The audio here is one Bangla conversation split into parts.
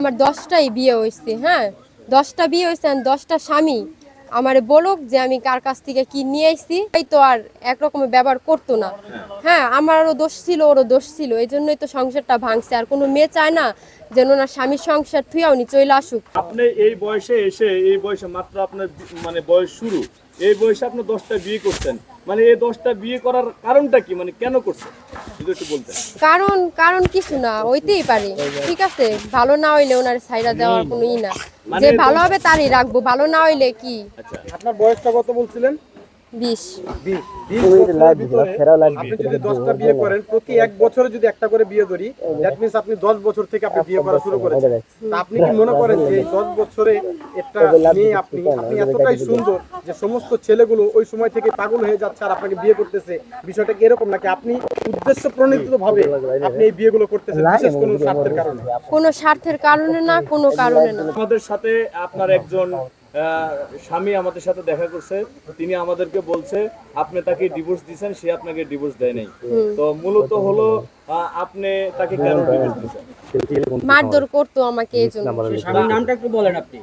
আমার 10টাই বিয়ে হয়েছে, হ্যাঁ 10টা বিয়ে হয়েছে, 10টা স্বামী আমারে বলুক যে আমি কার কাছ থেকে কি নিয়ে আইছি, তাই তো আর একরকমের ব্যবহার করতো না। হ্যাঁ আমারও দোষ ছিল, ওরও দোষ ছিল, এই জন্যই তো সংসারটা ভাঙছে। আর কোনো মেয়ে চায় না যেন ওনার স্বামীর সংসার থুয়া উনি চলে আসুক। আপনি এই বয়সে এসে, এই বয়সে মাত্র আপনার মানে বয়স শুরু, এই বয়সে আপনি 10টা বিয়ে করছেন, মানে এই 10টা বিয়ে করার কারণটা কি, মানে কেন করছেন যদি একটু বলতেন। কারণ কারণ কিছু না, হইতেই পারে, ঠিক আছে, ভালো না হইলে ওনার সাইডা দেওয়ার কোনো ই না, মানে যে ভালো হবে তারই রাখবো, ভালো না হইলে কি। আচ্ছা, আপনার বয়সটা কত বলছিলেন? 20। 20 বছরের ভিতরে আপনি যদি 10টা বিয়ে করেন, প্রতি এক বছরে যদি একটা করে বিয়ে ধরি, দ্যাট মিন্স আপনি 10 বছর থেকে আপনি বিয়ে করা শুরু করেছেন। তা আপনি কি মনে করেন যে 10 বছরে একটা মেয়ে আপনি এতটাই সুন্দর যে সমস্ত ছেলেগুলো ওই সময় থেকে পাগল হয়ে যাচ্ছে আর আপনাকে বিয়ে করতেছে, বিষয়টা কি এরকম নাকি আপনি উদ্দেশ্য প্রণোদিত ভাবে আপনি এই বিয়েগুলো করতেছেন বিশেষ কোনো স্বার্থের কারণে? কোনো স্বার্থের কারণে না, কোনো কারণে না। আমাদের সাথে আপনার একজন স্বামী আমাদের সাথে দেখা করছে, তিনি আমাদেরকে বলছে আপনি তাকে ডিভোর্স দিয়েছেন, সে আপনাকে ডিভোর্স দেয় নাই। তো মূলত হলো আপনি তাকে কেন ডিভোর্স দিয়েছেন? মারধর করতো আমাকে, এই জন্য। স্বামীর নামটা একটু বলেন আপনি।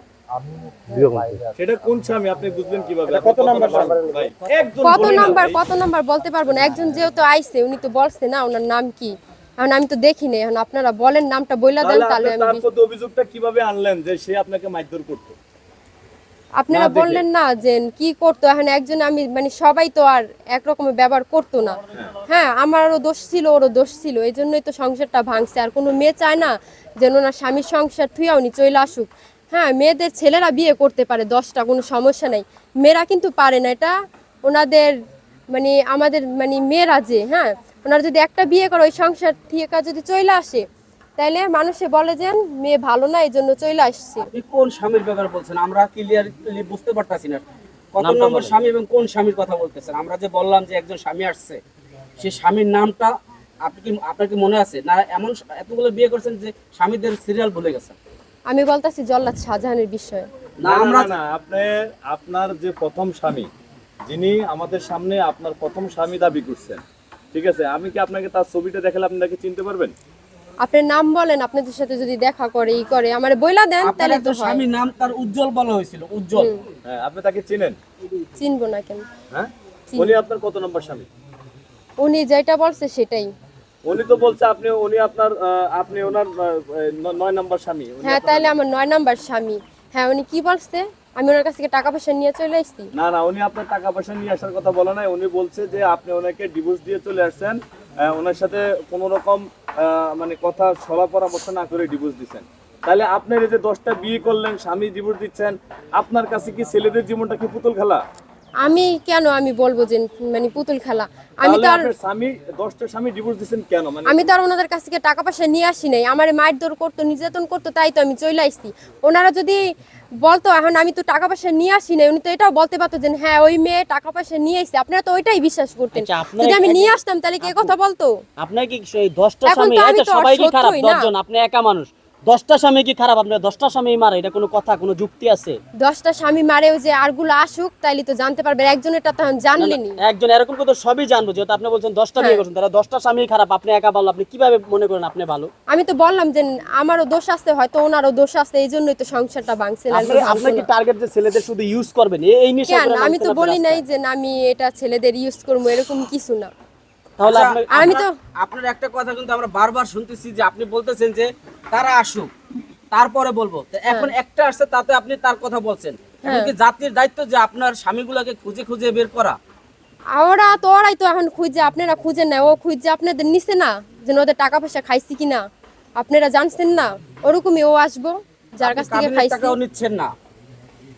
সেটা কোন স্বামী আপনি বুঝবেন কিভাবে? কত নাম্বার স্বামী? ভাই একজন কত বলেন না নাম্বার ভাই। কত নাম্বার বলতে পারবো না, একজন যেহেতু আইছে উনি তো বলছে না ওনার নাম কি, এখন আমি তো দেখিনি, এখন আপনারা বলেন নামটা বইলা দেন তাহলে তাহলে আপনি তার আমি। প্রতি অভিযোগটা কিভাবে আনলেন যে সে আপনাকে মারধর করতো? আপনারা না দেখে। বললেন না যে কি করতো, এখন একজন আমি মানে সবাই তো আর একরকমের ব্যবহার করতো না। হ্যাঁ আমারও দোষ ছিল, ওরও দোষ ছিল, এই জন্যই তো সংসারটা ভাঙছে। আর কোনো মেয়ে চায় না যেন ওনার স্বামীর সংসার থুয়া উনি চলে আসুক। হ্যাঁ মেয়েদের ছেলেরা বিয়ে করতে পারে 10টা, কোনো সমস্যা নাই, মেয়েরা কিন্তু পারে না। এটা ওনাদের মানে আমাদের মানে মেয়েরা যে, হ্যাঁ ওনারা যদি একটা বিয়ে করে ওই সংসার থেকে যদি চলে আসে, তাইলে মানুষে বলে যে মেয়ে ভালো না, এই জন্য চলে আসছে। আপনি কোন স্বামীর ব্যাপারে বলছেন? আমরা ক্লিয়ারলি বুঝতে পারতাছি না কত নামটা নম্বর বলেন। স্বামী এবং কোন স্বামীর কথা বলতেছেন। আমরা যে বললাম যে একজন স্বামী আসছে, সেই স্বামীর নামটা আপনার কি মনে আছে না? এমন এতগুলো বিয়ে করছেন যে স্বামীদের সিরিয়াল ভুলে গেছেন। আমি বলতাছি জল্লাদ শাহজাহানের বিষয়ে। না আমরা না, আপনি আপনার যে প্রথম স্বামী, যিনি আমাদের সামনে আপনার প্রথম স্বামী দাবি করছেন, ঠিক আছে, আমি কি আপনাকে তার ছবিটা দেখালে আপনি তাকে চিনতে পারবেন? আপনার নাম বলেন, আপনাদের সাথে যদি দেখা করে ই করে আমার বইলা দেন আপনার তাহলে তো একটা হয়। স্বামীর নাম তার উজ্জ্বল বলা হয়েছিল, উজ্জ্বল। হ্যাঁ, আপনি তাকে চিনেন? চিনবো না কেন? হ্যাঁ, চিনি। উনি আপনার কত নম্বর স্বামী? উনি যেটা বলছে সেটাই। উনি তো বলছে উনি আপনার আপনি ওনার 9 নম্বর স্বামী। হ্যাঁ তাহলে আমার 9 নাম্বার স্বামী। হ্যাঁ উনি কি বলছে, আমি ওনার কাছ থেকে টাকা পয়সা নিয়ে চলে আসছি? না না, উনি আপনার টাকা পয়সা নিয়ে আসার কথা বলে নাই, উনি বলছে যে আপনি ওনাকে ডিভোর্স দিয়ে চলে আসছেন, ওনার সাথে কোনো রকম মানে কথা সলা পরামর্শ না করে ডিভোর্স দিচ্ছেন। তাহলে আপনার এই যে 10টা বিয়ে করলেন, স্বামী ডিভোর্স দিচ্ছেন, আপনার কাছে কি ছেলেদের জীবনটা কি পুতুল খেলা? আমি কেন আমি বলবো যে মানে পুতুল খেলা? আমি তো তাহলে আর আপনার স্বামী 10টা স্বামী ডিভোর্স দিচ্ছেন কেন? মানে আমি তো আর ওনাদের কাছ থেকে টাকা পয়সা নিয়ে আসি নাই, আমার মারধর করতো, নির্যাতন করতো, তাই তো আমি চলে আসছি। ওনারা যদি বলতো এখন আমি তো টাকা পয়সা নিয়ে আসি নাই, উনি তো এটাও বলতে পারতো যে হ্যাঁ ওই মেয়ে টাকা পয়সা নিয়ে আসছে, আপনারা তো ওইটাই বিশ্বাস করতেন। আচ্ছা, আপনারা যদি আমি এক- নিয়ে আসতাম তাহলে কে কথা বলতো? আপনার কি সেই 10টা এখন স্বামী? তো আমি আচ্ছা তো আর সবাই কি খারাপ? সত্যই না। 10 জন, আপনি একা মানুষ, 10টা স্বামী কি খারাপ? আপনার 10টা স্বামী মারে, এটা কোনো কথা, কোনো যুক্তি আছে? 10টা স্বামী মারেও যে আরগুলো আসুক তাইলে তো জানতে পারবে, একজনেরটা তখন জানলেনি। একজন এরকম করে তো সবই জানবো, যেহেতু আপনি বলছেন 10টা বিয়ে হ্যাঁ। করছেন, তাহলে 10টা স্বামী খারাপ, আপনি একা ভালো, আপনি কিভাবে মনে করেন আপনি ভালো? আমি তো বললাম যে আমারও দোষ আছে, হয়তো ওনারও দোষ আছে, এই জন্যই তো সংসারটা ভাঙছে না। আপনি কি টার্গেট যে ছেলেদের শুধু ইউজ করবেন এই নিয়ে কেন আমি তো বলি নাই যে আমি এটা ছেলেদের ইউজ করবো, এরকম কিছু না। তাহলে আচ্ছা, আপনি আমি তো আপনার একটা কথা কিন্তু আমরা বারবার শুনতেছি যে আপনি বলতেছেন যে তারা আসুক তারপরে বলবো। তো এখন একটা আসছে তাতে আপনি তার কথা বলছেন। এখন কি জাতির দায়িত্ব যে আপনার স্বামীগুলোকে খুঁজে খুঁজে বের করা? ওরাই তো এখন খুঁজে, আপনারা খুঁজেন না, ও খুঁজে আপনাদের নিছে না যে ওদের টাকা পয়সা খাইছি কিনা আপনারা জানছেন না, ওরকমই ও আসবো যার কাছ থেকে কাবিনের খাইছি। টাকাও নিচ্ছেন না,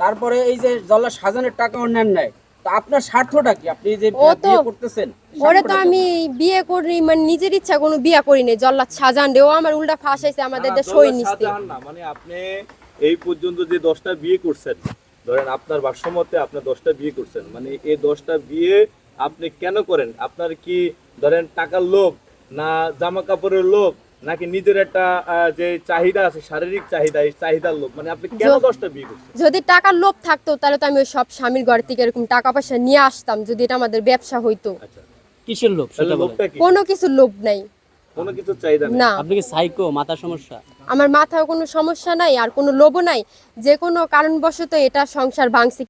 তারপরে এই যে জল্লা সাজানের টাকাও নেন নাই। তো আপনার স্বার্থটা কি? আপনি যে ও তো বিয়ে করতেছেন ওরে তো আমি বিয়ে করি মানে নিজের ইচ্ছা কোনো বিয়ে করিনি, জল্লাদ শাহজাহান রে ও আমার উল্টা ফাঁসাইছে আমাদের দেশ সই নিচ্ছে। শাহজাহান না, মানে আপনি এই পর্যন্ত যে 10টা বিয়ে করছেন, ধরেন আপনার ভাষ্যমতে আপনি 10টা বিয়ে করছেন, মানে এই 10টা বিয়ে আপনি কেন করেন? আপনার কি ধরেন টাকার লোভ, না জামা কাপড়ের লোভ, নাকি নিজের একটা যে চাহিদা আছে, শারীরিক চাহিদা, এই চাহিদার লোভ? মানে আপনি কেন 10টা বিয়ে করছেন? যদি টাকার লোভ থাকতো তাহলে তো আমি ওই সব স্বামীর ঘর থেকে এরকম টাকা পয়সা নিয়ে আসতাম, যদি এটা আমাদের ব্যবসা হইতো। আচ্ছা, কিসের লোভ তাহলে সেটা বলেন। লোভটা কি? কোনো কিছু লোভ নাই, কোনো কিছু চাহিদা নেই। না আপনি কি সাইকো, মাথা সমস্যা? আমার মাথায় কোনো সমস্যা নাই আর কোনো লোভও নাই, যে কোনো কারণবশত এটা সংসার ভাঙছে।